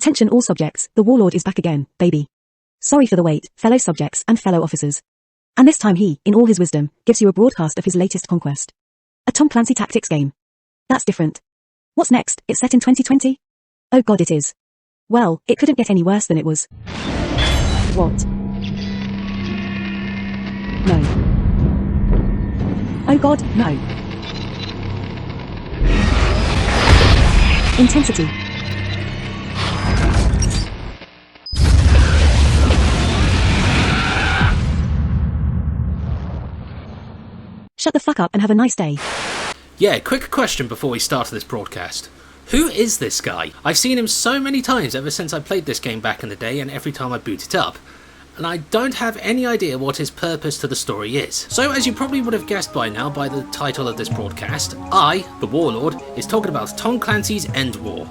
Attention all subjects, the Warlord is back again, baby. Sorry for the wait, fellow subjects and fellow officers. And this time he, in all his wisdom, gives you a broadcast of his latest conquest. A Tom Clancy tactics game. That's different. What's next? It's set in 2020? Oh god it is. Well, it couldn't get any worse than it was. What? No. Oh god, no. Intensity. Shut the fuck up and have a nice day. Yeah, quick question before we start this broadcast. Who is this guy? I've seen him so many times ever since I played this game back in the day and every time I boot it up. And I don't have any idea what his purpose to the story is. So as you probably would have guessed by now by the title of this broadcast, I, the Warlord, is talking about Tom Clancy's EndWar.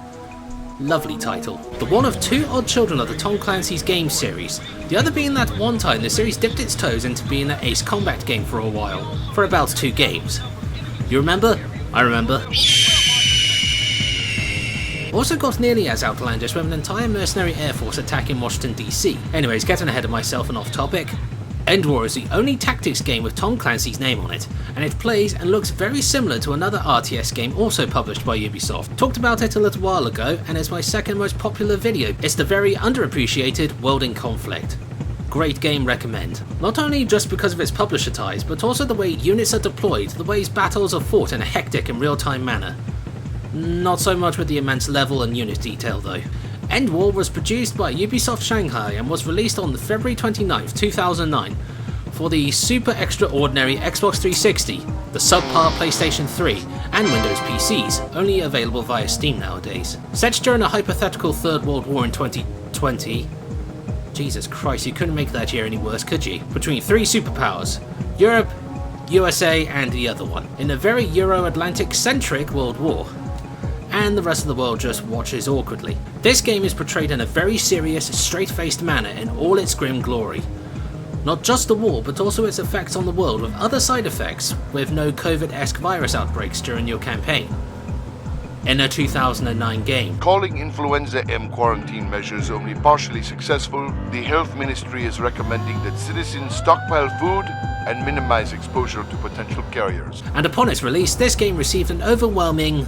Lovely title. The one of two odd children of the Tom Clancy's game series, the other being that one time the series dipped its toes into being an ace combat game for a while, for about 2 games. You remember? I remember. Also got nearly as outlandish with an entire mercenary air force attacking Washington DC. Anyways, getting ahead of myself and off topic. EndWar is the only tactics game with Tom Clancy's name on it, and it plays and looks very similar to another RTS game also published by Ubisoft. Talked about it a little while ago, and it's my second most popular video. It's the very underappreciated World in Conflict. Great game, recommend. Not only just because of its publisher ties, but also the way units are deployed, the ways battles are fought in a hectic and real-time manner. Not so much with the immense level and unit detail though. EndWar was produced by Ubisoft Shanghai and was released on February 29th, 2009 for the super extraordinary Xbox 360, the subpar PlayStation 3 and Windows PCs, only available via Steam nowadays. Set during a hypothetical Third World War in 2020, Jesus Christ, you couldn't make that year any worse, could you? Between 3 superpowers, Europe, USA and the other one, in a very Euro-Atlantic centric World War. And the rest of the world just watches awkwardly. This game is portrayed in a very serious, straight-faced manner in all its grim glory. Not just the war, but also its effects on the world with other side effects, with no COVID-esque virus outbreaks during your campaign. In a 2009 game. Calling influenza M quarantine measures only partially successful, the health ministry is recommending that citizens stockpile food and minimize exposure to potential carriers. And upon its release, this game received an overwhelming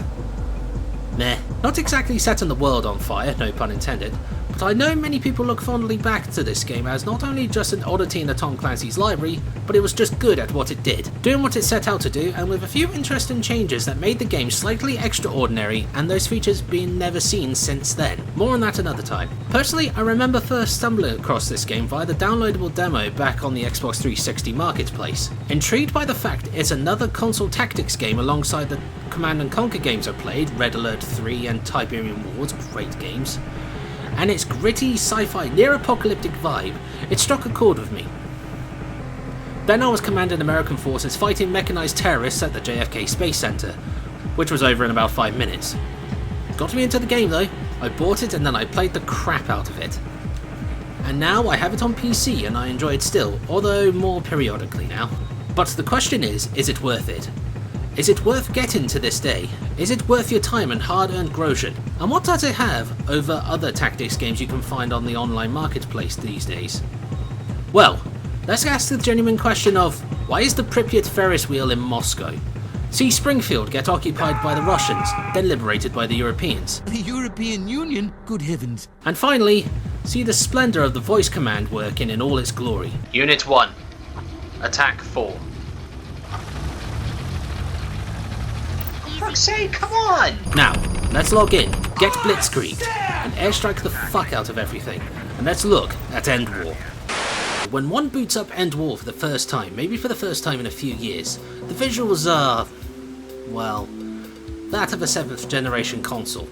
meh. Not exactly setting the world on fire, no pun intended, but I know many people look fondly back to this game as not only just an oddity in the Tom Clancy's library, but it was just good at what it did, doing what it set out to do, and with a few interesting changes that made the game slightly extraordinary, and those features being never seen since then. More on that another time. Personally, I remember first stumbling across this game via the downloadable demo back on the Xbox 360 marketplace. Intrigued by the fact it's another console tactics game alongside the Command & Conquer games I played, Red Alert 3 and Tiberium Wars, great games, and its gritty sci-fi near-apocalyptic vibe, it struck a chord with me. Then I was commanding American forces fighting mechanized terrorists at the JFK Space Center, which was over in about 5 minutes. Got me into the game though. I bought it and then I played the crap out of it. And now I have it on PC and I enjoy it still, although more periodically now. But the question is it worth it? Is it worth getting to this day? Is it worth your time and hard-earned groschen? And what does it have over other tactics games you can find on the online marketplace these days? Well, let's ask the genuine question of, why is the Pripyat Ferris wheel in Moscow? See Springfield get occupied by the Russians, then liberated by the Europeans. The European Union? Good heavens. And finally, see the splendour of the voice command working in all its glory. Unit 1. Attack 4. For fuck's sake, come on! Now, let's log in, get blitzkrieged, and airstrike the fuck out of everything. And let's look at EndWar. When one boots up EndWar for the first time, maybe for the first time in a few years, the visuals are, well, that of a 7th generation console.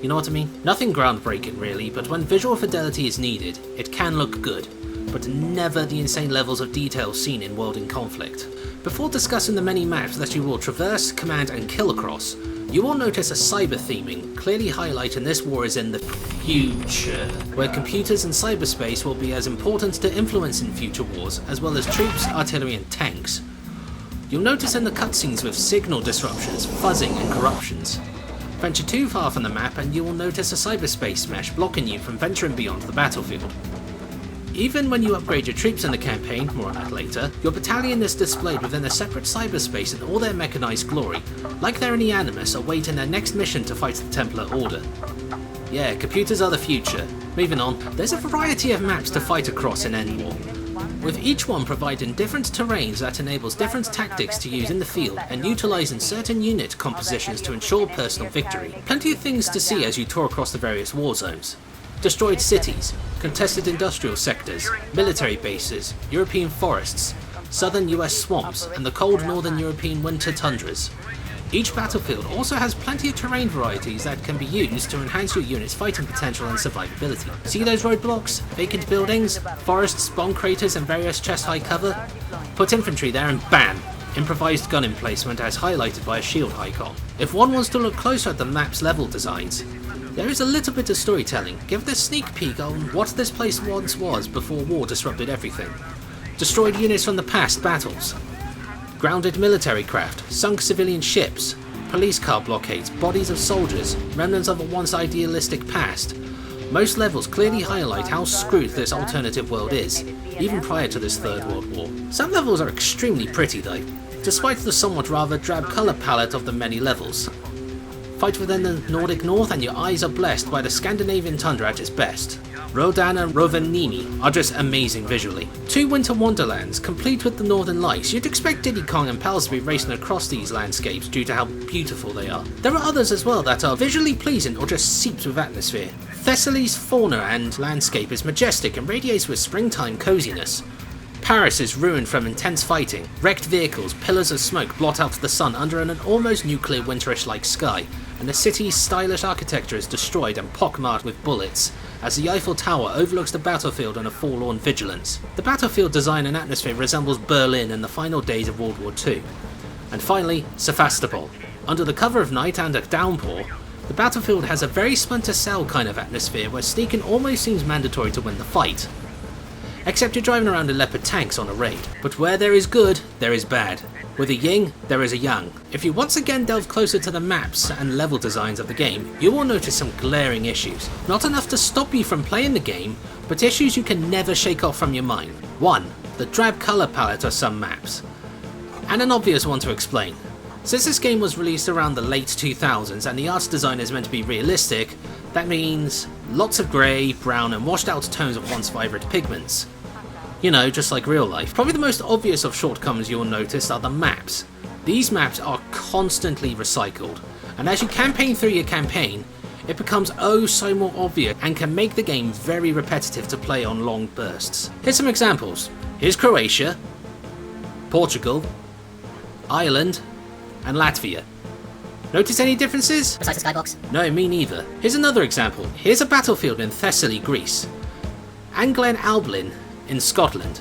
You know what I mean? Nothing groundbreaking really, but when visual fidelity is needed, it can look good, but never the insane levels of detail seen in World in Conflict. Before discussing the many maps that you will traverse, command and kill across, you will notice a cyber theming, clearly highlighting this war is in the future, where computers and cyberspace will be as important to influence in future wars, as well as troops, artillery and tanks. You'll notice in the cutscenes with signal disruptions, fuzzing and corruptions. Venture too far from the map and you will notice a cyberspace mesh blocking you from venturing beyond the battlefield. Even when you upgrade your troops in the campaign, more on that later, your battalion is displayed within a separate cyberspace in all their mechanized glory, like they're in the Animus awaiting their next mission to fight the Templar Order. Yeah, computers are the future. Moving on, there's a variety of maps to fight across in EndWar, with each one providing different terrains that enables different tactics to use in the field and utilising certain unit compositions to ensure personal victory. Plenty of things to see as you tour across the various war zones. Destroyed cities, contested industrial sectors, military bases, European forests, southern US swamps, and the cold northern European winter tundras. Each battlefield also has plenty of terrain varieties that can be used to enhance your unit's fighting potential and survivability. See those roadblocks, vacant buildings, forests, bomb craters, and various chest-high cover? Put infantry there and BAM! Improvised gun emplacement as highlighted by a shield icon. If one wants to look closer at the map's level designs, there is a little bit of storytelling. Give a sneak peek on what this place once was before war disrupted everything. Destroyed units from the past battles. Grounded military craft, sunk civilian ships, police car blockades, bodies of soldiers, remnants of a once idealistic past. Most levels clearly highlight how screwed this alternative world is, even prior to this Third World War. Some levels are extremely pretty though, despite the somewhat rather drab colour palette of the many levels. Fight within the Nordic North and your eyes are blessed by the Scandinavian tundra at its best. Rodan and Rovaniemi are just amazing visually. 2 winter wonderlands, complete with the northern lights. You'd expect Diddy Kong and pals to be racing across these landscapes due to how beautiful they are. There are others as well that are visually pleasing or just seeped with atmosphere. Thessaly's fauna and landscape is majestic and radiates with springtime coziness. Paris is ruined from intense fighting. Wrecked vehicles, pillars of smoke blot out the sun under an almost nuclear winterish-like sky, and the city's stylish architecture is destroyed and pockmarked with bullets, as the Eiffel Tower overlooks the battlefield on a forlorn vigilance. The battlefield design and atmosphere resembles Berlin in the final days of World War II. And finally, Sevastopol. Under the cover of night and a downpour, the battlefield has a very Splinter Cell kind of atmosphere where sneaking almost seems mandatory to win the fight. Except you're driving around in Leopard tanks on a raid. But where there is good, there is bad. With a yin, there is a yang. If you once again delve closer to the maps and level designs of the game, you will notice some glaring issues. Not enough to stop you from playing the game, but issues you can never shake off from your mind. 1. The drab colour palette of some maps. And an obvious one to explain. Since this game was released around the late 2000s and the art design is meant to be realistic, that means lots of grey, brown and washed out tones of once vibrant pigments. You know, just like real life. Probably the most obvious of shortcomings you'll notice are the maps. These maps are constantly recycled, and as you campaign through your campaign, it becomes oh so more obvious and can make the game very repetitive to play on long bursts. Here's some examples. Here's Croatia, Portugal, Ireland, and Latvia. Notice any differences? Besides the skybox? No, me neither. Here's another example. Here's a battlefield in Thessaly, Greece, and Glen Alblin in Scotland.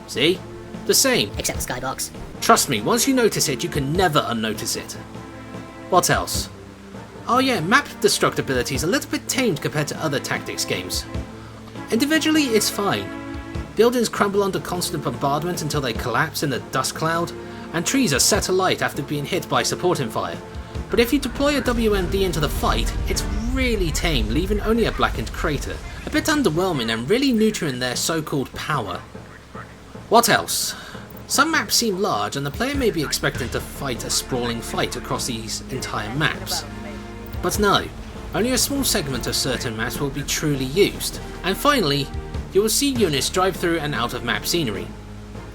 See? The same. Except the skybox. Trust me, once you notice it, you can never unnotice it. What else? Oh yeah, map destructibility is a little bit tamed compared to other tactics games. Individually, it's fine. Buildings crumble under constant bombardment until they collapse in the dust cloud, and trees are set alight after being hit by supporting fire. But if you deploy a WMD into the fight, it's really tame, leaving only a blackened crater. A bit underwhelming and really neutering their so-called power. What else? Some maps seem large and the player may be expected to fight a sprawling fight across these entire maps. But no, only a small segment of certain maps will be truly used. And finally, you will see units drive through and out of map scenery,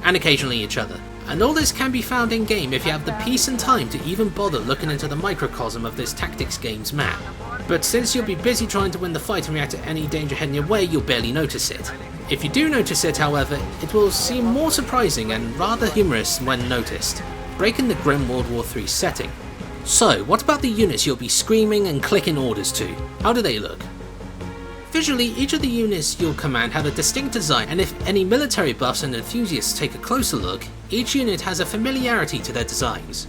and occasionally each other. And all this can be found in game if you have the peace and time to even bother looking into the microcosm of this tactics game's map. But since you'll be busy trying to win the fight and react to any danger heading your way, you'll barely notice it. If you do notice it, however, it will seem more surprising and rather humorous when noticed, breaking the grim World War III setting. So, what about the units you'll be screaming and clicking orders to? How do they look? Visually, each of the units you'll command have a distinct design, and if any military buffs and enthusiasts take a closer look, each unit has a familiarity to their designs.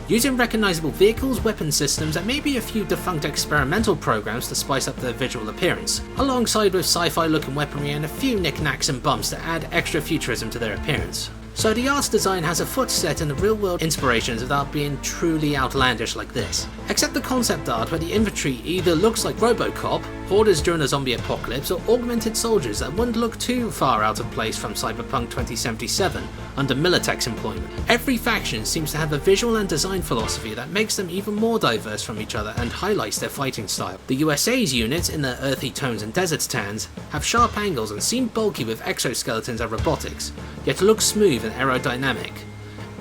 Using recognisable vehicles, weapon systems, and maybe a few defunct experimental programs to spice up their visual appearance, alongside with sci-fi looking weaponry and a few knickknacks and bumps to add extra futurism to their appearance. So the art's design has a foot set in the real-world inspirations without being truly outlandish like this. Except the concept art where the infantry either looks like Robocop, hoarders during a zombie apocalypse, or augmented soldiers that wouldn't look too far out of place from Cyberpunk 2077 under Militech's employment. Every faction seems to have a visual and design philosophy that makes them even more diverse from each other and highlights their fighting style. The USA's units, in their earthy tones and desert tans, have sharp angles and seem bulky with exoskeletons and robotics, yet look smooth and aerodynamic,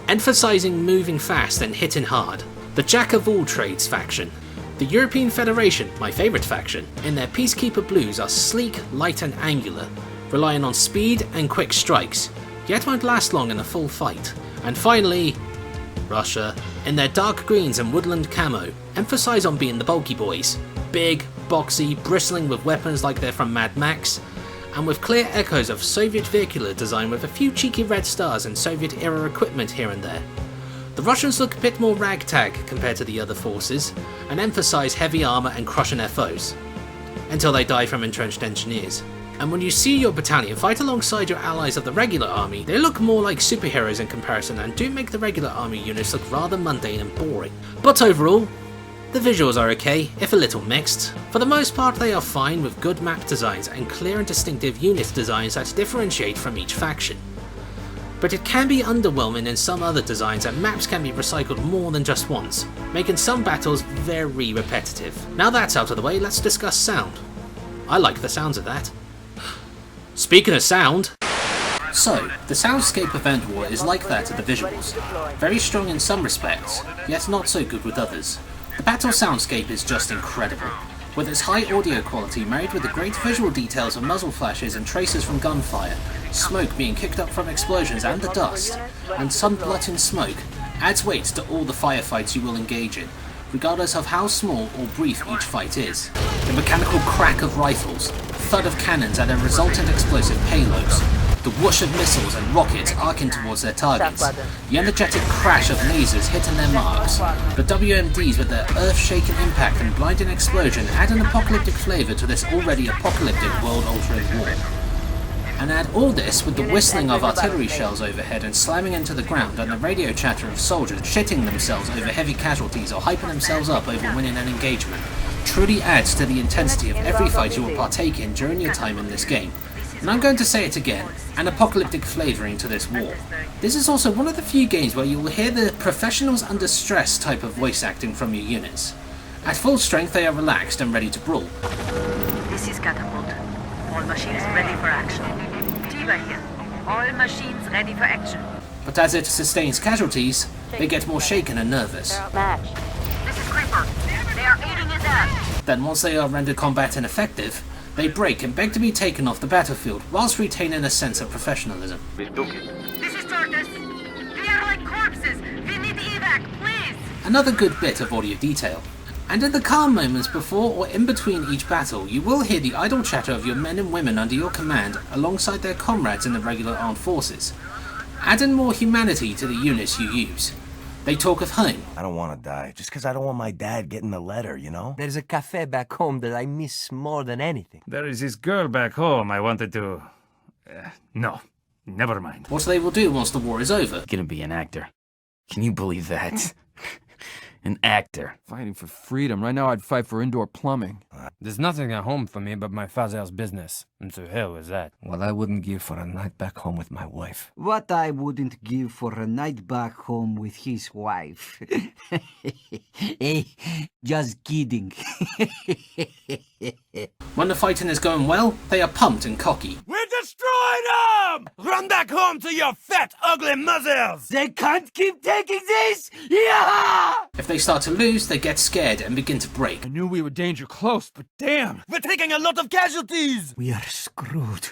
emphasizing moving fast and hitting hard. The Jack-of-all-trades faction. The European Federation, my favourite faction, in their Peacekeeper blues are sleek, light and angular, relying on speed and quick strikes, yet won't last long in a full fight. And finally, Russia, in their dark greens and woodland camo, emphasise on being the bulky boys. Big, boxy, bristling with weapons like they're from Mad Max, and with clear echoes of Soviet vehicular design with a few cheeky red stars and Soviet-era equipment here and there. The Russians look a bit more ragtag compared to the other forces, and emphasise heavy armour and crushing their foes, until they die from entrenched engineers. And when you see your battalion fight alongside your allies of the regular army, they look more like superheroes in comparison and do make the regular army units look rather mundane and boring. But overall, the visuals are okay, if a little mixed. For the most part they are fine with good map designs and clear and distinctive unit designs that differentiate from each faction. But it can be underwhelming in some other designs and maps can be recycled more than just once, making some battles very repetitive. Now that's out of the way, let's discuss sound. I like the sounds of that. Speaking of sound, so, the soundscape of EndWar is like that of the visuals. Very strong in some respects, yet not so good with others. The battle soundscape is just incredible, with its high audio quality married with the great visual details of muzzle flashes and traces from gunfire, smoke being kicked up from explosions and the dust, and sun-blotting smoke adds weight to all the firefights you will engage in, regardless of how small or brief each fight is. The mechanical crack of rifles, thud of cannons and their resultant explosive payloads, the whoosh of missiles and rockets arcing towards their targets, the energetic crash of lasers hitting their marks, the WMDs with their earth-shaking impact and blinding explosion add an apocalyptic flavour to this already apocalyptic world-altering war. And add all this with the whistling of artillery shells overhead and slamming into the ground and the radio chatter of soldiers shitting themselves over heavy casualties or hyping themselves up over winning an engagement, truly adds to the intensity of every fight you will partake in during your time in this game. And I'm going to say it again, an apocalyptic flavouring to this war. This is also one of the few games where you will hear the professionals under stress type of voice acting from your units. At full strength they are relaxed and ready to brawl. This is Catapult. All machines ready for action. Tiva here. All machines ready for action. But as it sustains casualties, they get more shaken and nervous. Match. This is Creeper. They are eating his ass. Then once they are rendered combat ineffective, they break and beg to be taken off the battlefield, whilst retaining a sense of professionalism. This is Tortoise. We are like corpses. We need evac, please. Another good bit of audio detail. And in the calm moments before or in between each battle, you will hear the idle chatter of your men and women under your command alongside their comrades in the regular armed forces, adding more humanity to the units you use. They talk of home. I don't want to die, just because I don't want my dad getting the letter, you know? There's a cafe back home that I miss more than anything. There is this girl back home I wanted to... no, never mind. What they will do once the war is over. Gonna be an actor. Can you believe that? An actor. Fighting for freedom. Right now I'd fight for indoor plumbing. There's nothing at home for me but my father's business. And to hell with that. What I wouldn't give for a night back home with my wife. What I wouldn't give for a night back home with his wife. Hey, just kidding. When the fighting is going well, they are pumped and cocky. We're destroying them! Run back home to your fat, ugly mothers! They can't keep taking this! Yeah! If they start to lose, they get scared and begin to break. I knew we were danger close, but damn! We're taking a lot of casualties! We are screwed.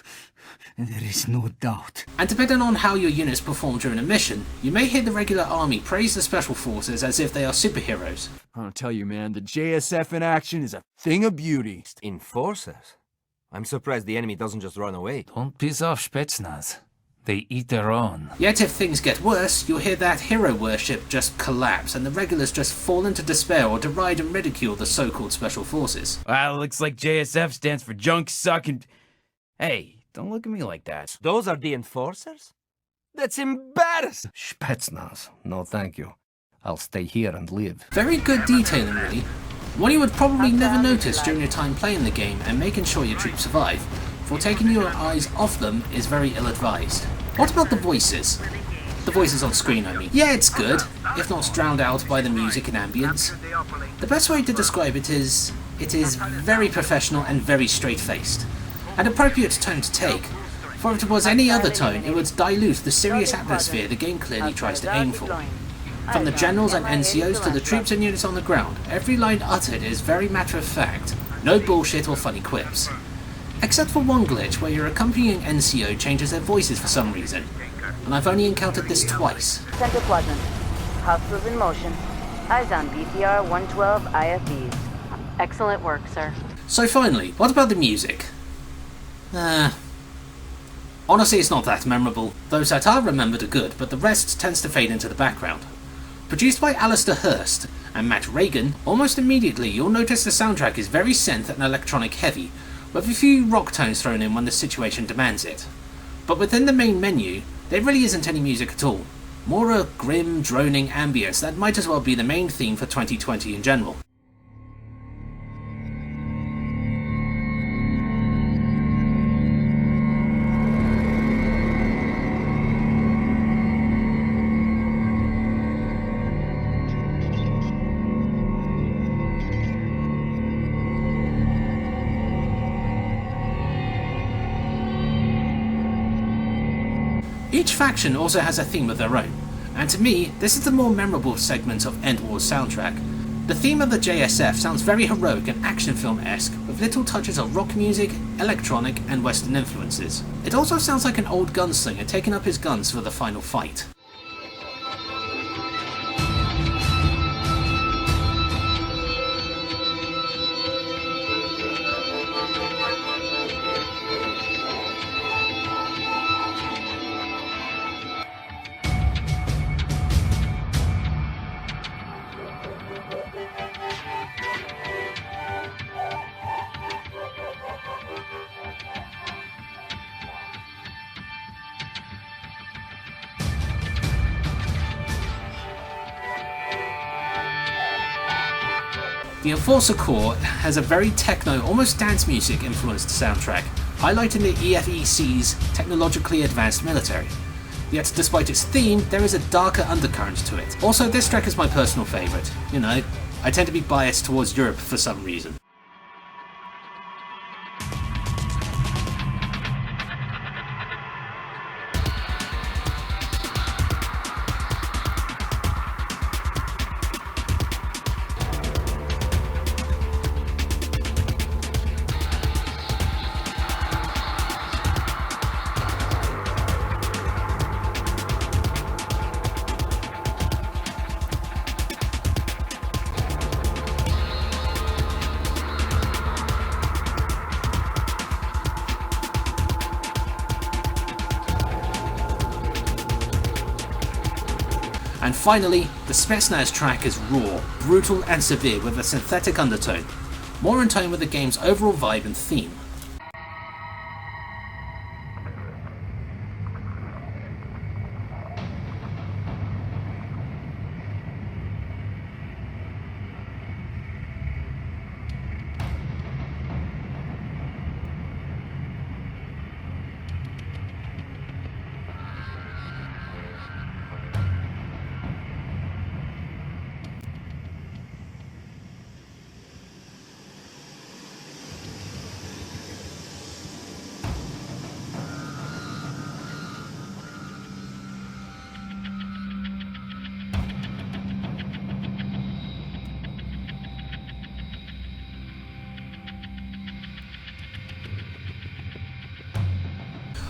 There is no doubt. And depending on how your units perform during a mission, you may hear the regular army praise the special forces as if they are superheroes. I don't tell you, man, the JSF in action is a thing of beauty. Enforcers? I'm surprised the enemy doesn't just run away. Don't piss off Spetsnaz. They eat their own. Yet if things get worse, you'll hear that hero worship just collapse and the regulars just fall into despair or deride and ridicule the so-called special forces. Well, looks like JSF stands for junk suck and... Hey, don't look at me like that. Those are the enforcers? That's embarrassing! Spetsnaz. No thank you. I'll stay here and live. Very good detailing, really. One you would probably never notice during your time playing the game and making sure your troops survive, for taking your eyes off them is very ill-advised. What about the voices? The voices on screen, I mean. Yeah, it's good, if not drowned out by the music and ambience. The best way to describe it is very professional and very straight-faced. An appropriate tone to take, for if it was any other tone, it would dilute the serious atmosphere the game clearly tries to aim for. From the generals and NCOs to the troops and units on the ground, every line uttered is very matter-of-fact, no bullshit or funny quips. Except for one glitch where your accompanying NCO changes their voices for some reason, and I've only encountered this twice. Center quadrant. Hostiles in motion. Eyes on BPR 112 IFVs. Excellent work, sir. So finally, what about the music? Honestly, it's not that memorable. Those that are remembered are good, but the rest tends to fade into the background. Produced by Alistair Hurst and Matt Reagan, almost immediately you'll notice the soundtrack is very synth and electronic heavy, with a few rock tones thrown in when the situation demands it. But within the main menu, there really isn't any music at all. More a grim, droning ambience that might as well be the main theme for 2020 in general. Each faction also has a theme of their own, and to me, this is the more memorable segment of EndWar's soundtrack. The theme of the JSF sounds very heroic and action film-esque, with little touches of rock music, electronic, and western influences. It also sounds like an old gunslinger taking up his guns for the final fight. The Enforcer Corps has a very techno, almost dance music influenced soundtrack, highlighting the EFEC's technologically advanced military. Yet despite its theme, there is a darker undercurrent to it. Also, this track is my personal favourite. You know, I tend to be biased towards Europe for some reason. And finally, the Spetsnaz track is raw, brutal and severe with a synthetic undertone, more in tone with the game's overall vibe and theme.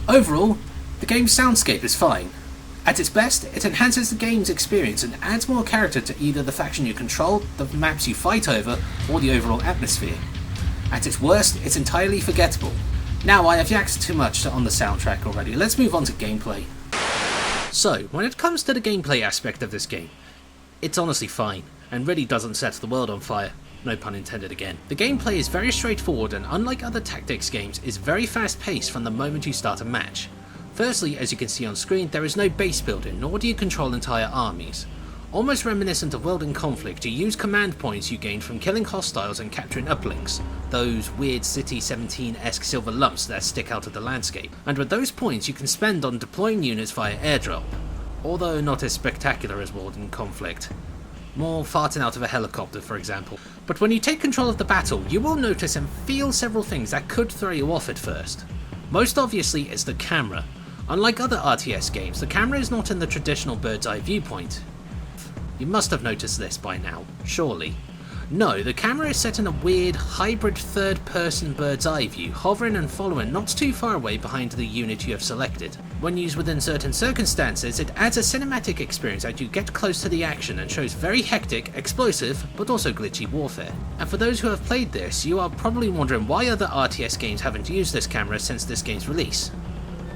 Overall, the game's soundscape is fine. At its best, it enhances the game's experience and adds more character to either the faction you control, the maps you fight over, or the overall atmosphere. At its worst, it's entirely forgettable. Now, I have yacked too much on the soundtrack already, let's move on to gameplay. So, when it comes to the gameplay aspect of this game, it's honestly fine, and really doesn't set the world on fire. No pun intended again. The gameplay is very straightforward and unlike other tactics games is very fast paced from the moment you start a match. Firstly, as you can see on screen, there is no base building, nor do you control entire armies. Almost reminiscent of World in Conflict, you use command points you gained from killing hostiles and capturing uplinks, those weird City 17-esque silver lumps that stick out of the landscape, and with those points you can spend on deploying units via airdrop, although not as spectacular as World in Conflict. More farting out of a helicopter, for example. But when you take control of the battle, you will notice and feel several things that could throw you off at first. Most obviously is the camera. Unlike other RTS games, the camera is not in the traditional bird's eye viewpoint. You must have noticed this by now, surely. No, the camera is set in a weird, hybrid third-person bird's eye view, hovering and following not too far away behind the unit you have selected. When used within certain circumstances, it adds a cinematic experience as you get close to the action and shows very hectic, explosive, but also glitchy warfare. And for those who have played this, you are probably wondering why other RTS games haven't used this camera since this game's release.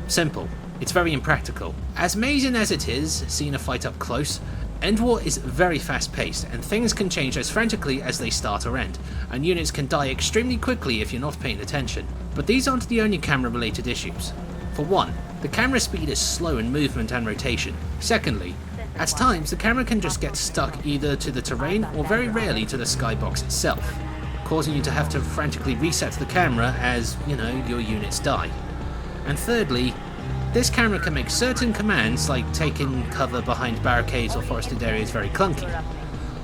Simple. It's very impractical. As amazing as it is, seeing a fight up close, EndWar is very fast paced, and things can change as frantically as they start or end, and units can die extremely quickly if you're not paying attention. But these aren't the only camera related issues. For one, the camera speed is slow in movement and rotation. Secondly, at times the camera can just get stuck either to the terrain or very rarely to the skybox itself, causing you to have to frantically reset the camera as, your units die. And thirdly, this camera can make certain commands, like taking cover behind barricades or forested areas, very clunky.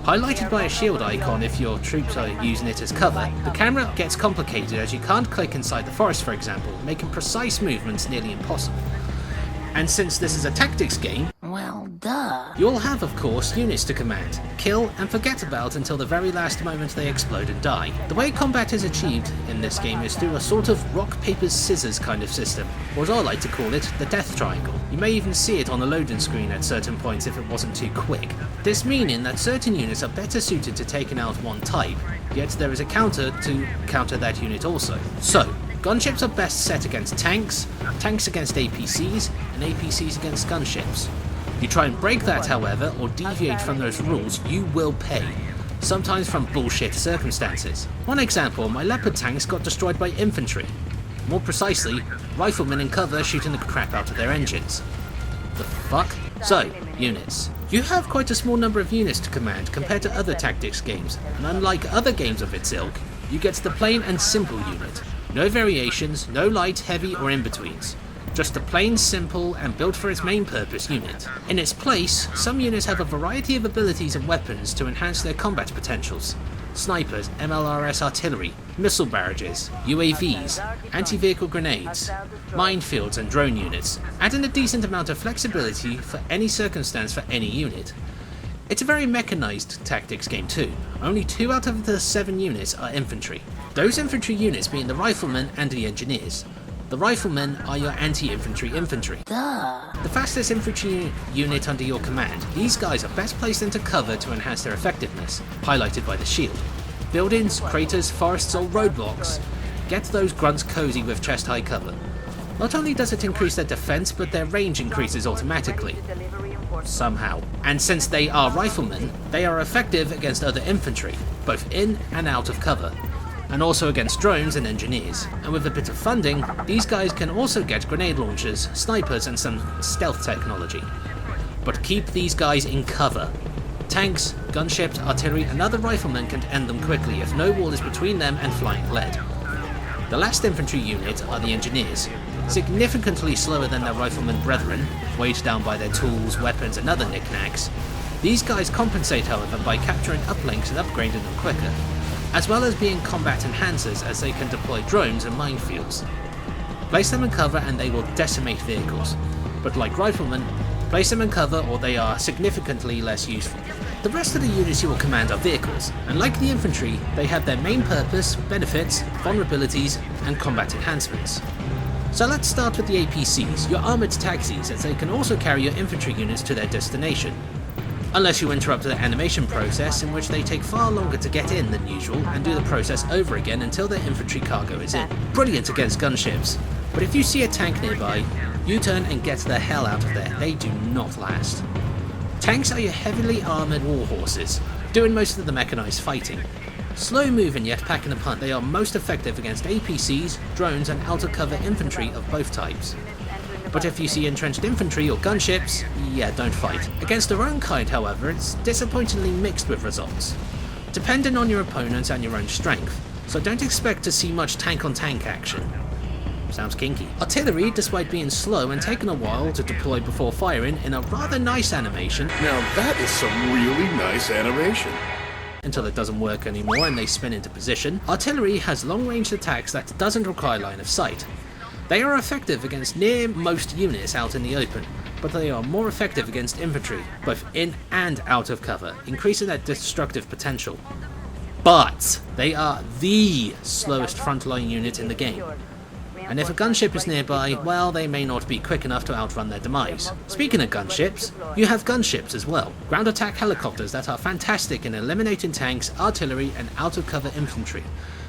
Highlighted by a shield icon if your troops are using it as cover, the camera gets complicated as you can't click inside the forest, for example, making precise movements nearly impossible. And since this is a tactics game, well, duh. You'll have, of course, units to command, kill and forget about until the very last moment they explode and die. The way combat is achieved in this game is through a sort of rock, paper, scissors kind of system, or as I like to call it, the death triangle. You may even see it on the loading screen at certain points if it wasn't too quick. This meaning that certain units are better suited to taking out one type, yet there is a counter to counter that unit also. So, gunships are best set against tanks, tanks against APCs, and APCs against gunships. You try and break that, however, or deviate from those rules, you will pay. Sometimes from bullshit circumstances. One example, my Leopard tanks got destroyed by infantry. More precisely, riflemen in cover shooting the crap out of their engines. The fuck? So, units. You have quite a small number of units to command compared to other tactics games, and unlike other games of its ilk, you get the plain and simple unit. No variations, no light, heavy, or in-betweens. Just a plain, simple, and built for its main purpose unit. In its place, some units have a variety of abilities and weapons to enhance their combat potentials. Snipers, MLRS artillery, missile barrages, UAVs, anti-vehicle grenades, minefields and drone units, adding a decent amount of flexibility for any circumstance for any unit. It's a very mechanized tactics game too. Only 2 out of the 7 units are infantry. Those infantry units being the riflemen and the engineers. The riflemen are your anti-infantry infantry. Duh. The fastest infantry unit under your command. These guys are best placed into cover to enhance their effectiveness, highlighted by the shield. Buildings, craters, forests or roadblocks. Get those grunts cozy with chest-high cover. Not only does it increase their defense, but their range increases automatically. Somehow. And since they are riflemen, they are effective against other infantry, both in and out of cover, and also against drones and engineers. And with a bit of funding, these guys can also get grenade launchers, snipers and some stealth technology. But keep these guys in cover. Tanks, gunships, artillery and other riflemen can end them quickly if no wall is between them and flying lead. The last infantry unit are the engineers, significantly slower than their riflemen brethren, weighed down by their tools, weapons and other knickknacks. These guys compensate, however, by capturing uplinks and upgrading them quicker, as well as being combat enhancers as they can deploy drones and minefields. Place them in cover and they will decimate vehicles, but like riflemen, place them in cover or they are significantly less useful. The rest of the units you will command are vehicles, and like the infantry, they have their main purpose, benefits, vulnerabilities, and combat enhancements. So let's start with the APCs, your armoured taxis, as they can also carry your infantry units to their destination. Unless you interrupt the animation process, in which they take far longer to get in than usual and do the process over again until their infantry cargo is in. Brilliant against gunships, but if you see a tank nearby, U-turn and get the hell out of there, they do not last. Tanks are your heavily armoured warhorses, doing most of the mechanised fighting. Slow moving yet packing a punch, they are most effective against APCs, drones and outer cover infantry of both types. But if you see entrenched infantry or gunships, yeah, don't fight. Against their own kind, however, it's disappointingly mixed with results, depending on your opponent and your own strength, so don't expect to see much tank-on-tank action. Sounds kinky. Artillery, despite being slow and taking a while to deploy before firing in a rather nice animation. Now that is some really nice animation. Until it doesn't work anymore and they spin into position. Artillery has long-range attacks that doesn't require line of sight. They are effective against near most units out in the open, but they are more effective against infantry, both in and out of cover, increasing their destructive potential. But they are the slowest frontline unit in the game. And if a gunship is nearby, well, they may not be quick enough to outrun their demise. Speaking of gunships, you have gunships as well. Ground attack helicopters that are fantastic in eliminating tanks, artillery, and out-of-cover infantry.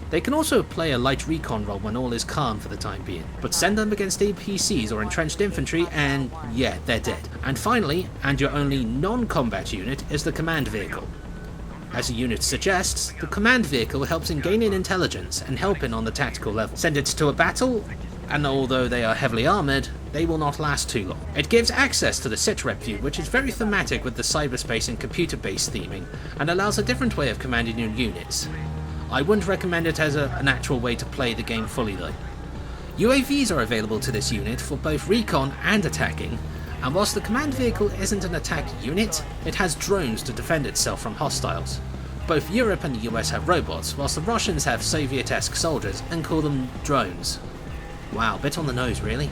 They can also play a light recon role when all is calm for the time being, but send them against APCs or entrenched infantry and yeah, they're dead. And finally, and your only non-combat unit, is the command vehicle. As the unit suggests, the command vehicle helps in gaining intelligence and helping on the tactical level. Send it to a battle, and although they are heavily armoured, they will not last too long. It gives access to the sitrep view, which is very thematic with the cyberspace and computer-based theming, and allows a different way of commanding your units. I wouldn't recommend it as an actual way to play the game fully though. UAVs are available to this unit for both recon and attacking, and whilst the command vehicle isn't an attack unit, it has drones to defend itself from hostiles. Both Europe and the US have robots, whilst the Russians have Soviet-esque soldiers and call them drones. Wow, bit on the nose really.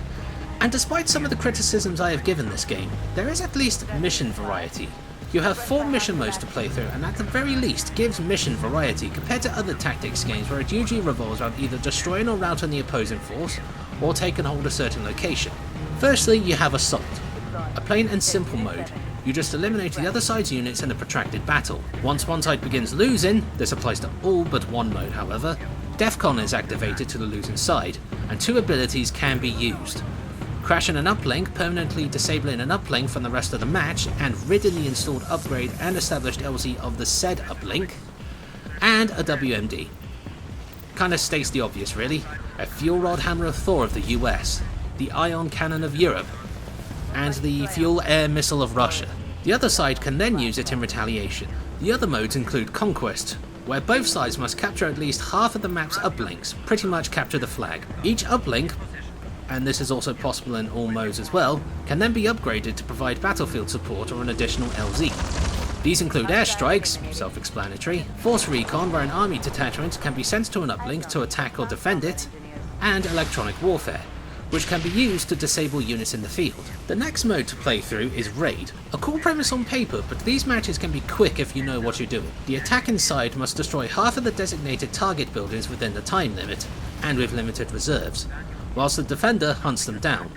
And despite some of the criticisms I have given this game, there is at least mission variety. You have 4 mission modes to play through, and at the very least gives mission variety compared to other tactics games where it usually revolves around either destroying or routing the opposing force, or taking hold a certain location. Firstly, you have Assault. A plain and simple mode. You just eliminate the other side's units in a protracted battle. Once one side begins losing, this applies to all but one mode however, Defcon is activated to the losing side, and 2 abilities can be used. Crashing an uplink, permanently disabling an uplink from the rest of the match, and ridding the installed upgrade and established LZ of the said uplink, and a WMD. Kinda states the obvious really, a fuel rod hammer of Thor of the US, the ion cannon of Europe, and the fuel air missile of Russia. The other side can then use it in retaliation. The other modes include Conquest, where both sides must capture at least half of the map's uplinks, pretty much capture the flag. Each uplink, and this is also possible in all modes as well, can then be upgraded to provide battlefield support or an additional LZ. These include airstrikes, self-explanatory, force recon where an army detachment can be sent to an uplink to attack or defend it, and electronic warfare, which can be used to disable units in the field. The next mode to play through is Raid. A cool premise on paper, but these matches can be quick if you know what you're doing. The attacking side must destroy half of the designated target buildings within the time limit, and with limited reserves, whilst the defender hunts them down.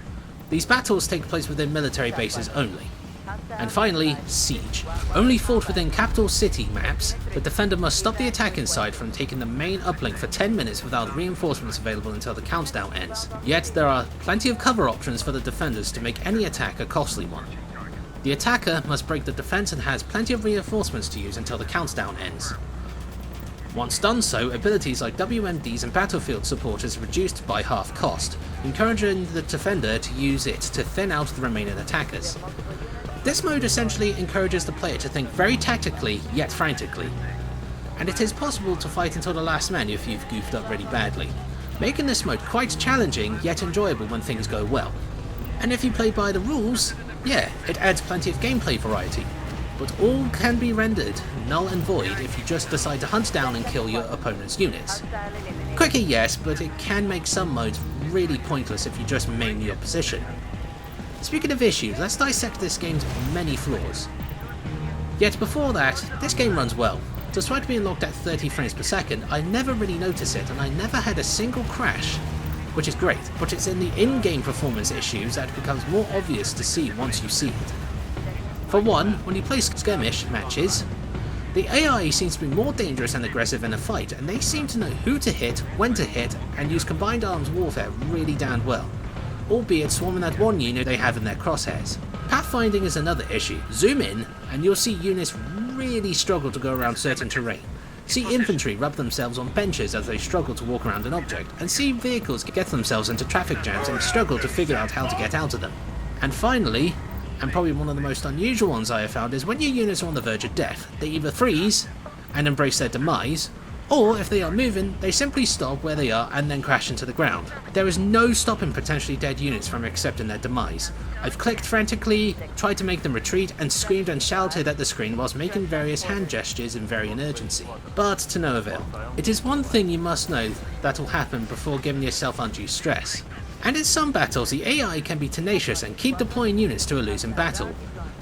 These battles take place within military bases only. And finally, Siege. Only fought within capital city maps, the defender must stop the attacking side from taking the main uplink for 10 minutes without reinforcements available until the countdown ends. Yet there are plenty of cover options for the defenders to make any attack a costly one. The attacker must break the defense and has plenty of reinforcements to use until the countdown ends. Once done so, abilities like WMDs and battlefield support is reduced by half cost, encouraging the defender to use it to thin out the remaining attackers. This mode essentially encourages the player to think very tactically, yet frantically. And it is possible to fight until the last man if you've goofed up really badly, making this mode quite challenging, yet enjoyable when things go well. And if you play by the rules, yeah, it adds plenty of gameplay variety. But all can be rendered null and void if you just decide to hunt down and kill your opponent's units. Quicker, yes, but it can make some modes really pointless if you just maim the opposition. Speaking of issues, let's dissect this game's many flaws. Yet before that, this game runs well. Despite being locked at 30 frames per second, I never really noticed it and I never had a single crash, which is great, but it's in the in-game performance issues that becomes more obvious to see once you see it. For one, when you play skirmish matches, the AI seems to be more dangerous and aggressive in a fight, and they seem to know who to hit, when to hit, and use combined arms warfare really damn well, albeit swarming that one unit they have in their crosshairs. Pathfinding is another issue. Zoom in, and you'll see units really struggle to go around certain terrain. see infantry rub themselves on benches as they struggle to walk around an object, and see vehicles get themselves into traffic jams and struggle to figure out how to get out of them. And finally, and probably one of the most unusual ones I have found, is when your units are on the verge of death, they either freeze and embrace their demise, or if they are moving, they simply stop where they are and then crash into the ground. There is no stopping potentially dead units from accepting their demise. I've clicked frantically, tried to make them retreat, and screamed and shouted at the screen whilst making various hand gestures in varying urgency. But to no avail. It is one thing you must know that will happen before giving yourself undue stress. And in some battles, the AI can be tenacious and keep deploying units to a losing battle,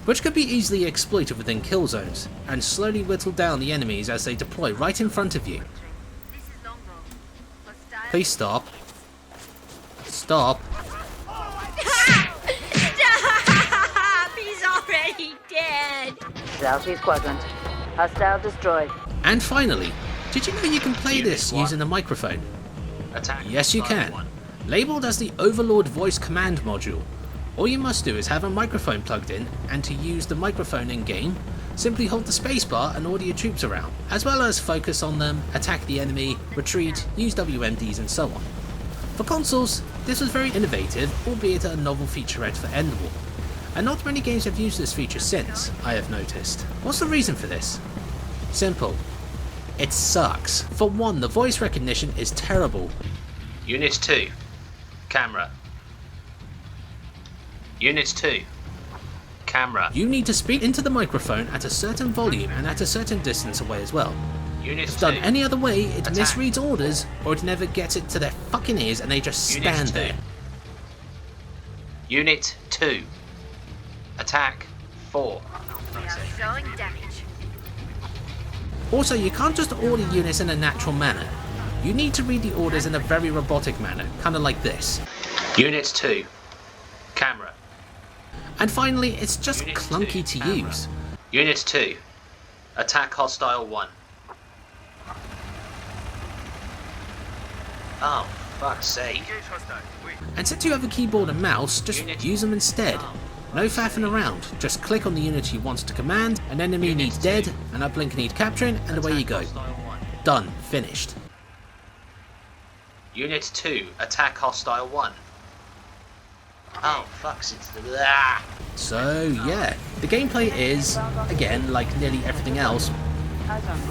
which could be easily exploited within kill zones, and slowly whittle down the enemies as they deploy right in front of you. Please stop. Stop. Stop! He's already dead! Southeast quadrant. Hostile destroyed. And finally, did you know you can play this using a microphone? Yes, you can. Labelled as the Overlord voice command module. All you must do is have a microphone plugged in, and to use the microphone in game, simply hold the spacebar and order your troops around, as well as focus on them, attack the enemy, retreat, use WMDs and so on. For consoles, this was very innovative, albeit a novel featurette for EndWar, and not many games have used this feature since, I have noticed. What's the reason for this? Simple. It sucks. For one, the voice recognition is terrible. Unit 2. Camera. Unit 2. Camera. You need to speak into the microphone at a certain volume and at a certain distance away as well. If done any other way, it misreads orders, or it never gets it to their fucking ears and they just stand there. Unit 2. Attack 4. We are showing damage. Also, you can't just order units in a natural manner. You need to read the orders in a very robotic manner, kind of like this. Unit 2. Camera. And finally, it's just clunky to use. Unit 2. Attack hostile 1. Oh, fuck's sake. And since you have a keyboard and mouse, just use them instead. No faffing around, just click on the unit you want to command, an enemy needs dead, an uplink need capturing, and away you go. Done. Finished. Unit 2. Attack hostile 1. Oh, fuck's it. So, yeah, the gameplay is, again, like nearly everything else,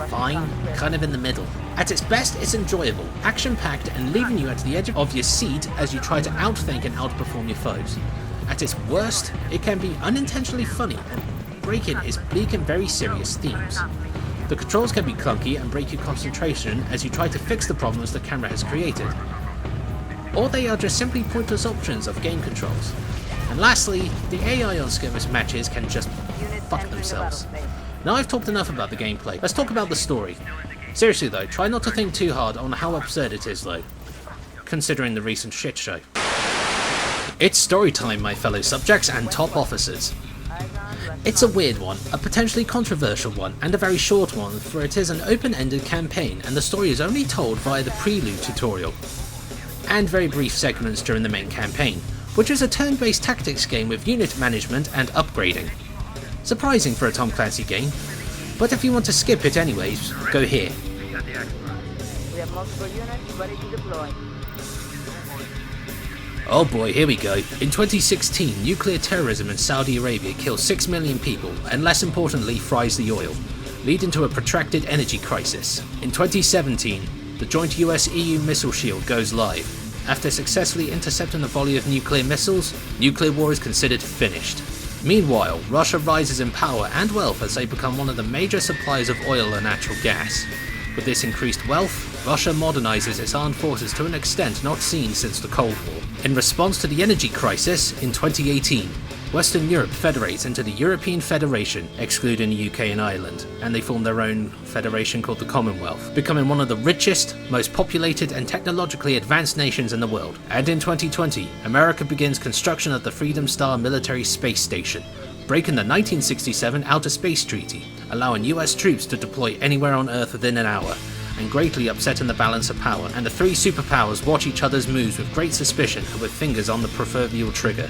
fine, kind of in the middle. At its best, it's enjoyable, action-packed, and leaving you at the edge of your seat as you try to outthink and outperform your foes. At its worst, it can be unintentionally funny and break in its bleak and very serious themes. The controls can be clunky and break your concentration as you try to fix the problems the camera has created. Or they are just simply pointless options of game controls. And lastly, the AI on skirmish matches can just fuck themselves. Now I've talked enough about the gameplay, let's talk about the story. Seriously though, try not to think too hard on how absurd it is though, considering the recent shit show. It's story time, my fellow subjects and top officers. It's a weird one, a potentially controversial one, and a very short one, for it is an open-ended campaign and the story is only told via the prelude tutorial, and very brief segments during the main campaign, which is a turn-based tactics game with unit management and upgrading. Surprising for a Tom Clancy game, but if you want to skip it anyways, go here. We have multiple units ready to deploy. Oh boy, here we go. In 2016, nuclear terrorism in Saudi Arabia kills 6 million people and, less importantly, fries the oil, leading to a protracted energy crisis. In 2017, the joint US-EU missile shield goes live. After successfully intercepting a volley of nuclear missiles, nuclear war is considered finished. Meanwhile, Russia rises in power and wealth as they become one of the major suppliers of oil and natural gas. With this increased wealth, Russia modernizes its armed forces to an extent not seen since the Cold War. In response to the energy crisis, in 2018, Western Europe federates into the European Federation, excluding the UK and Ireland, and they form their own federation called the Commonwealth, becoming one of the richest, most populated and technologically advanced nations in the world. And in 2020, America begins construction of the Freedom Star military space station, breaking the 1967 Outer Space Treaty, allowing US troops to deploy anywhere on Earth within an hour, and greatly upsetting the balance of power, and the three superpowers watch each other's moves with great suspicion and with fingers on the proverbial trigger.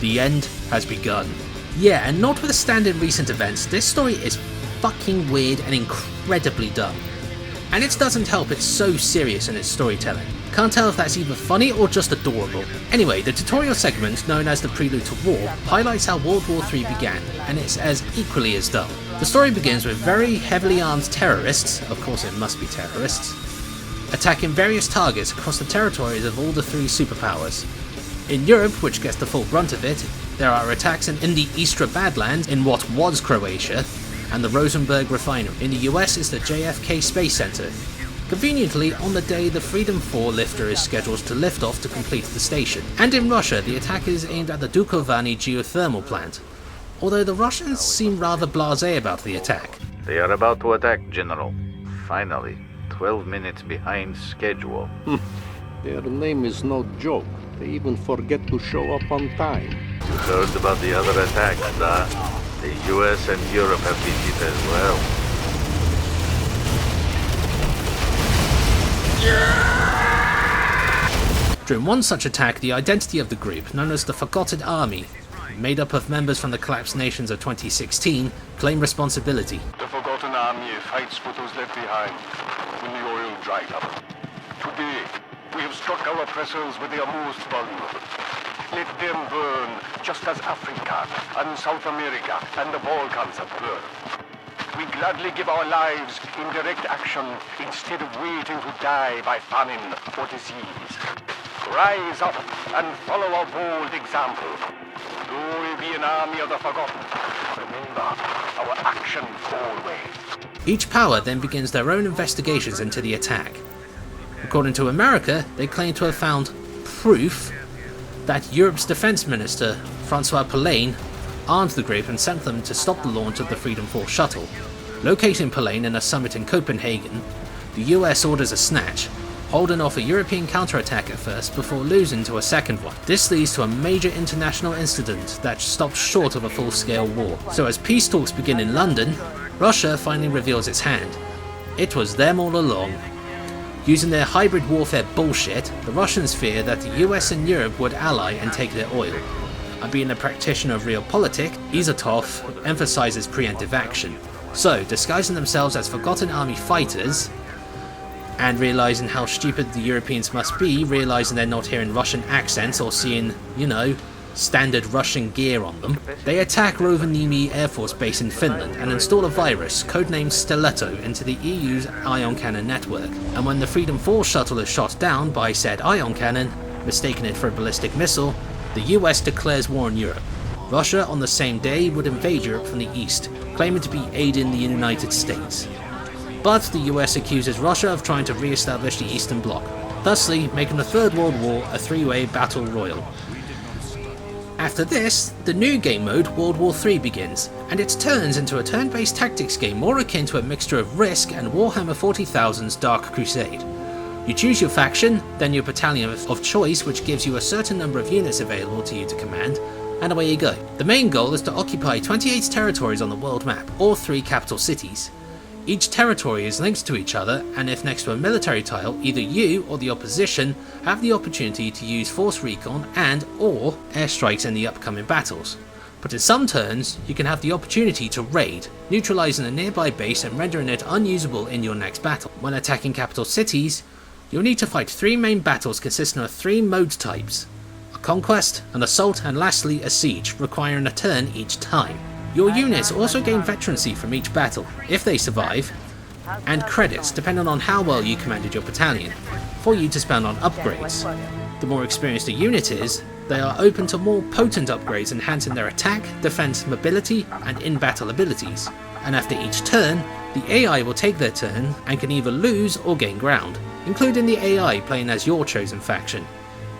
The end has begun. Yeah, and notwithstanding recent events, this story is fucking weird and incredibly dumb. And it doesn't help it's so serious in its storytelling. Can't tell if that's either funny or just adorable. Anyway, the tutorial segment, known as the Prelude to War, highlights how World War III began, and it's as equally as dull. The story begins with very heavily armed terrorists, of course it must be terrorists, attacking various targets across the territories of all the three superpowers. In Europe, which gets the full brunt of it, there are attacks in the Istra Badlands in what was Croatia, and the Rosenberg refinery. In the US is the JFK Space Center. Conveniently, on the day the Freedom 4 lifter is scheduled to lift off to complete the station. And in Russia, the attack is aimed at the Dukovany geothermal plant, although the Russians seem rather blasé about the attack. They are about to attack, General. Finally, 12 minutes behind schedule. Their name is no joke. They even forget to show up on time. You heard about the other attacks, huh? The US and Europe have been hit as well. During one such attack, the identity of the group, known as the Forgotten Army, made up of members from the collapsed nations of 2016, claim responsibility. The Forgotten Army fights for those left behind when the oil dried up. Today, we have struck our oppressors with the most vulnerable. Let them burn, just as Africa and South America and the Balkans have burned. We gladly give our lives in direct action instead of waiting to die by famine or disease. Rise up and follow our bold example. Though we be an army of the forgotten, remember our action always. Each power then begins their own investigations into the attack. According to America, they claim to have found proof that Europe's defense minister, Francois Poulain, armed the group and sent them to stop the launch of the Freedom 4 shuttle. Locating Poulain in a summit in Copenhagen, the US orders a snatch, holding off a European counterattack at first before losing to a second one. This leads to a major international incident that stops short of a full-scale war. So as peace talks begin in London, Russia finally reveals its hand. It was them all along. Using their hybrid warfare bullshit, the Russians fear that the US and Europe would ally and take their oil. And being a practitioner of realpolitik, Izotov emphasizes preemptive action. So, disguising themselves as Forgotten Army fighters, and realizing how stupid the Europeans must be, realizing they're not hearing Russian accents or seeing, standard Russian gear on them, they attack Rovaniemi Air Force Base in Finland and install a virus, codenamed Stiletto, into the EU's ion cannon network. And when the Freedom 4 shuttle is shot down by said ion cannon, mistaking it for a ballistic missile, the US declares war on Europe. Russia on the same day would invade Europe from the east, claiming to be aiding the United States. But the US accuses Russia of trying to re-establish the Eastern Bloc, thusly making the Third World War a three-way battle royal. After this, the new game mode, World War III, begins, and it turns into a turn-based tactics game more akin to a mixture of Risk and Warhammer 40,000's Dark Crusade. You choose your faction, then your battalion of choice, which gives you a certain number of units available to you to command, and away you go. The main goal is to occupy 28 territories on the world map, or 3 capital cities. Each territory is linked to each other, and if next to a military tile, either you or the opposition have the opportunity to use force recon and/or airstrikes in the upcoming battles. But in some turns, you can have the opportunity to raid, neutralizing a nearby base and rendering it unusable in your next battle. When attacking capital cities, you'll need to fight 3 main battles consisting of 3 mode types: a conquest, an assault, and lastly a siege, requiring a turn each time. Your units also gain veterancy from each battle, if they survive, and credits depending on how well you commanded your battalion, for you to spend on upgrades. The more experienced a unit is, they are open to more potent upgrades enhancing their attack, defense, mobility, and in-battle abilities. And after each turn, the AI will take their turn and can either lose or gain ground, including the AI playing as your chosen faction.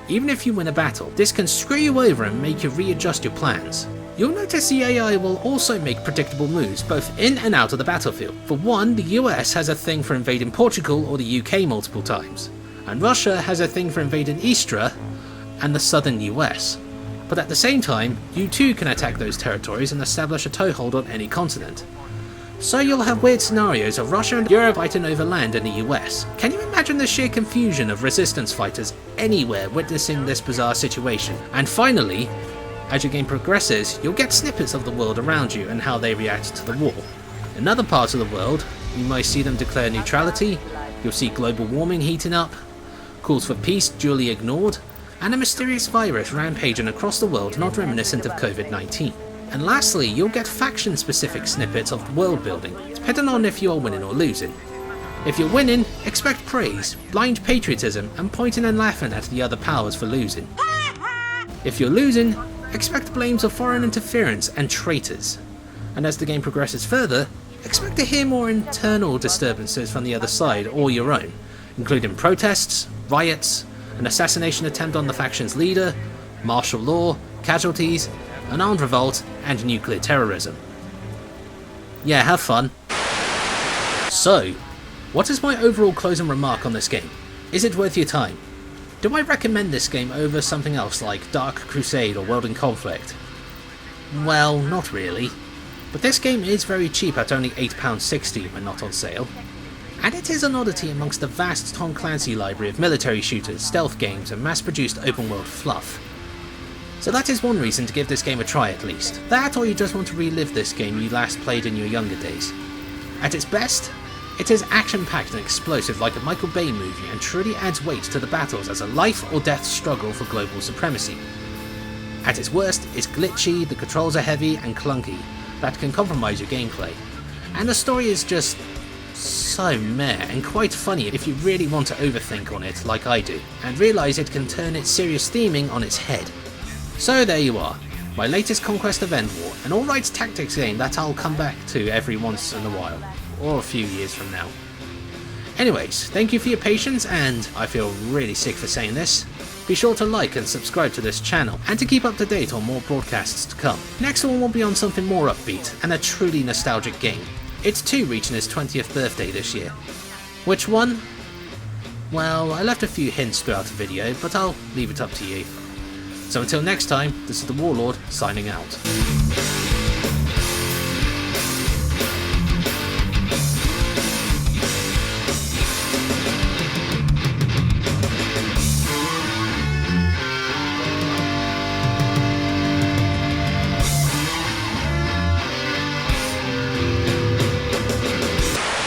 Even if you win a battle, this can screw you over and make you readjust your plans. You'll notice the AI will also make predictable moves both in and out of the battlefield. For one, the US has a thing for invading Portugal or the UK multiple times, and Russia has a thing for invading Istra and the southern US. But at the same time, you too can attack those territories and establish a toehold on any continent. So you'll have weird scenarios of Russia and Europe fighting over land in the US. Can you imagine the sheer confusion of resistance fighters anywhere witnessing this bizarre situation? And finally, as your game progresses, you'll get snippets of the world around you and how they react to the war. In other parts of the world, you might see them declare neutrality, You'll see global warming heating up, calls for peace duly ignored, and a mysterious virus rampaging across the world not reminiscent of COVID-19. And lastly, you'll get faction-specific snippets of world building, depending on if you're winning or losing. If you're winning, expect praise, blind patriotism, and pointing and laughing at the other powers for losing. If you're losing, expect blames of foreign interference and traitors. And as the game progresses further, expect to hear more internal disturbances from the other side or your own, including protests, riots, an assassination attempt on the faction's leader, martial law, casualties, an armed revolt, and nuclear terrorism. Yeah, have fun. So, what is my overall closing remark on this game? Is it worth your time? Do I recommend this game over something else like Dark Crusade or World in Conflict? Well, not really. But this game is very cheap at only £8.60 when not on sale. And it is an oddity amongst the vast Tom Clancy library of military shooters, stealth games, and mass-produced open-world fluff. So that is one reason to give this game a try at least. That, or you just want to relive this game you last played in your younger days. At its best, it is action-packed and explosive like a Michael Bay movie and truly adds weight to the battles as a life-or-death struggle for global supremacy. At its worst, it's glitchy, the controls are heavy and clunky, that can compromise your gameplay. And the story is just so meh and quite funny if you really want to overthink on it like I do, and realise it can turn its serious theming on its head. So there you are, my latest conquest of EndWar, an alright tactics game that I'll come back to every once in a while, or a few years from now. Anyways, thank you for your patience, and I feel really sick for saying this. Be sure to like and subscribe to this channel, and to keep up to date on more broadcasts to come. Next one will be on something more upbeat, and a truly nostalgic game. It's 2 reaching its 20th birthday this year. Which one? Well, I left a few hints throughout the video, but I'll leave it up to you. So until next time, this is the Warlord, signing out.